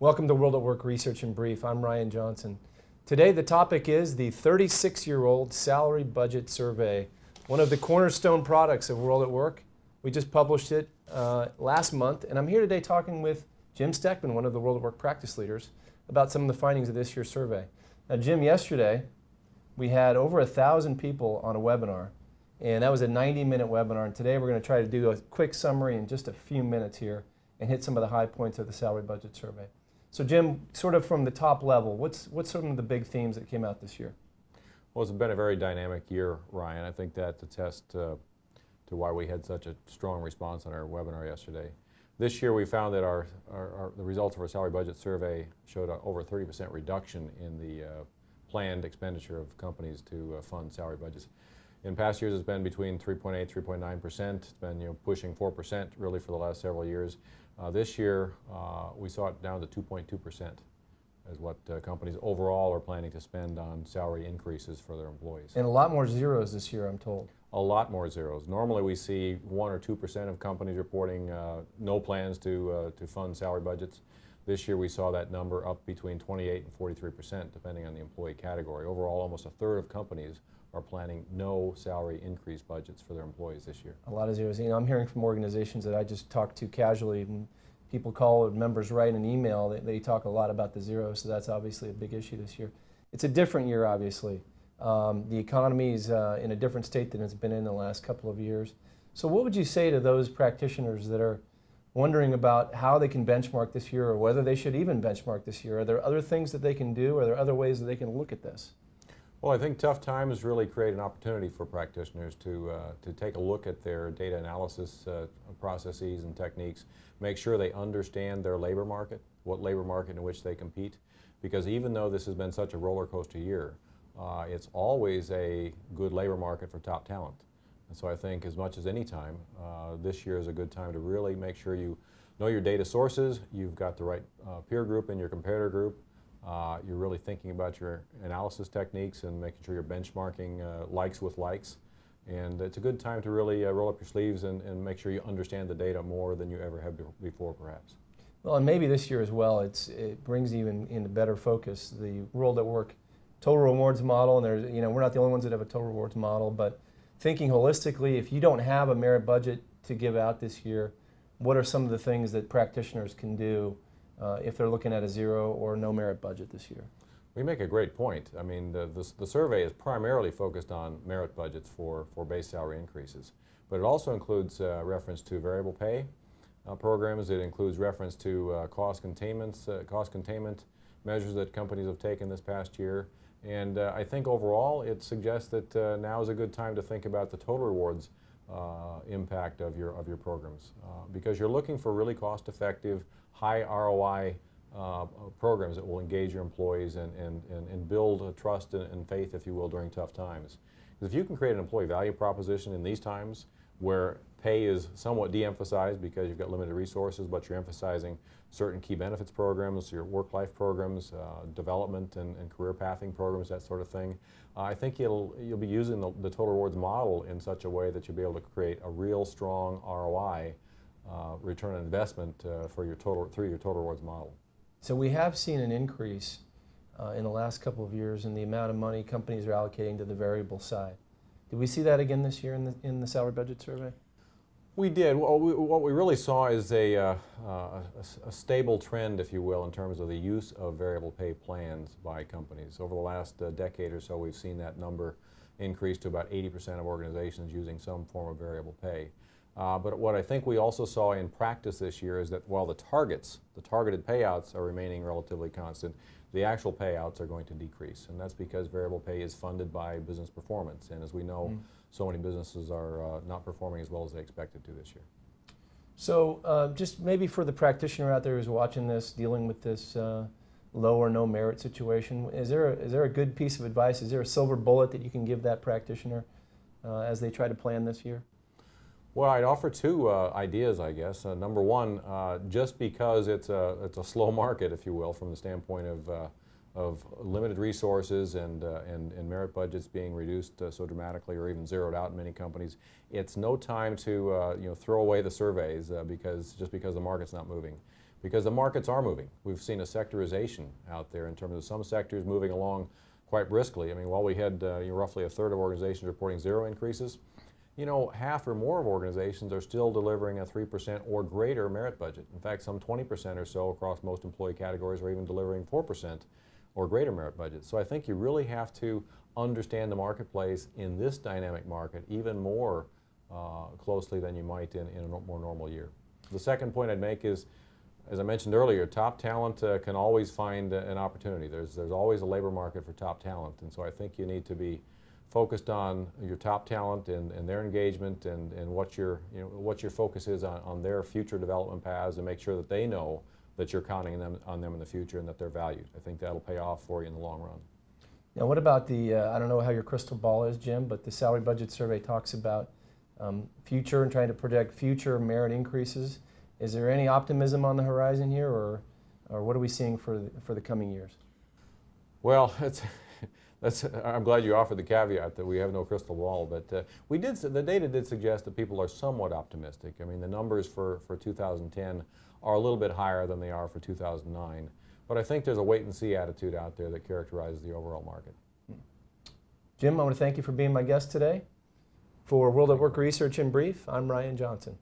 Welcome to WorldatWork Research in Brief. I'm Ryan Johnson. Today the topic is the 36-year-old Salary Budget Survey, one of the cornerstone products of WorldatWork. We just published it last month, and I'm here today talking with Jim Steckman, one of the WorldatWork practice leaders, about some of the findings of this year's survey. Now, Jim, yesterday we had over 1,000 people on a webinar, and that was a 90-minute webinar, and today we're going to try to do a quick summary in just a few minutes here and hit some of the high points of the Salary Budget Survey. So Jim, sort of from the top level, what's some of the big themes that came out this year? Well, it's been a very dynamic year, Ryan. I think that attests to why we had such a strong response on our webinar yesterday. This year we found that the results of our salary budget survey showed over a 30% reduction in the planned expenditure of companies to fund salary budgets. In past years it's been between 3.8, 3.9%. It's been pushing 4% really for the last several years. This year we saw it down to 2.2% is what companies overall are planning to spend on salary increases for their employees. And a lot more zeros this year, I'm told. A lot more zeros. Normally we see 1 or 2% of companies reporting no plans to fund salary budgets. This year we saw that number up between 28 and 43% depending on the employee category. Overall, almost a third of companies are planning no salary increase budgets for their employees this year. A lot of zeros. I'm hearing from organizations that I just talked to casually, and people call, members write an email, they talk a lot about the zeros, so that's obviously a big issue this year. It's a different year, obviously. The economy is in a different state than it's been in the last couple of years. So what would you say to those practitioners that are wondering about how they can benchmark this year, or whether they should even benchmark this year? Are there other things that they can do? Are there other ways that they can look at this? Well, I think tough times really create an opportunity for practitioners to take a look at their data analysis processes and techniques, make sure they understand their labor market, what labor market in which they compete, because even though this has been such a roller coaster year, it's always a good labor market for top talent. And so I think as much as any time, this year is a good time to really make sure you know your data sources, you've got the right peer group in your comparator group, you're really thinking about your analysis techniques and making sure you're benchmarking likes with likes. And it's a good time to really roll up your sleeves and make sure you understand the data more than you ever have before, perhaps. Well, and maybe this year as well, it brings you into better focus. The WorldatWork total rewards model, and there's, we're not the only ones that have a total rewards model, but thinking holistically, if you don't have a merit budget to give out this year, what are some of the things that practitioners can do if they're looking at a zero or no merit budget this year? We make a great point. I mean, the survey is primarily focused on merit budgets for base salary increases, but it also includes reference to variable pay programs. It includes reference to cost containment measures that companies have taken this past year. And I think overall it suggests that now is a good time to think about the total rewards impact of your programs, because you're looking for really cost-effective, high ROI programs that will engage your employees and build trust and faith, if you will, during tough times. Because if you can create an employee value proposition in these times where pay is somewhat de-emphasized because you've got limited resources, but you're emphasizing certain key benefits programs, your work-life programs, development and career pathing programs, that sort of thing, I think you'll be using the total rewards model in such a way that you'll be able to create a real strong ROI return on investment through your total rewards model. So we have seen an increase in the last couple of years in the amount of money companies are allocating to the variable side. Did we see that again this year in the salary budget survey? We did. Well, what we really saw is a stable trend, if you will, in terms of the use of variable pay plans by companies. Over the last decade or so, we've seen that number increase to about 80% of organizations using some form of variable pay. But what I think we also saw in practice this year is that while the targeted payouts are remaining relatively constant, the actual payouts are going to decrease. And that's because variable pay is funded by business performance. And as we know, so many businesses are not performing as well as they expected to this year. So just maybe for the practitioner out there who's watching this, dealing with this low or no merit situation, is there a good piece of advice? Is there a silver bullet that you can give that practitioner as they try to plan this year? Well, I'd offer two ideas, I guess. Number one, just because it's a slow market, if you will, from the standpoint of of limited resources and merit budgets being reduced so dramatically or even zeroed out in many companies, it's no time to throw away the surveys because the market's not moving. Because the markets are moving. We've seen a sectorization out there in terms of some sectors moving along quite briskly. I mean, while we had roughly a third of organizations reporting zero increases, half or more of organizations are still delivering a 3% or greater merit budget. In fact, some 20% or so across most employee categories are even delivering 4% or greater merit budget. So I think you really have to understand the marketplace in this dynamic market even more closely than you might in a more normal year. The second point I'd make is, as I mentioned earlier, top talent can always find an opportunity. There's always a labor market for top talent, and so I think you need to be focused on your top talent and their engagement and what your focus is on their future development paths, and make sure that they know that you're counting on them in the future and that they're valued. I think that'll pay off for you in the long run. Now, what about the, I don't know how your crystal ball is, Jim, but the salary budget survey talks about future and trying to predict future merit increases. Is there any optimism on the horizon here, or what are we seeing for the coming years? Well, I'm glad you offered the caveat that we have no crystal ball, but the data did suggest that people are somewhat optimistic. I mean, the numbers for 2010 are a little bit higher than they are for 2009, but I think there's a wait-and-see attitude out there that characterizes the overall market. Jim, I want to thank you for being my guest today. For World at Work Research in Brief, I'm Ryan Johnson.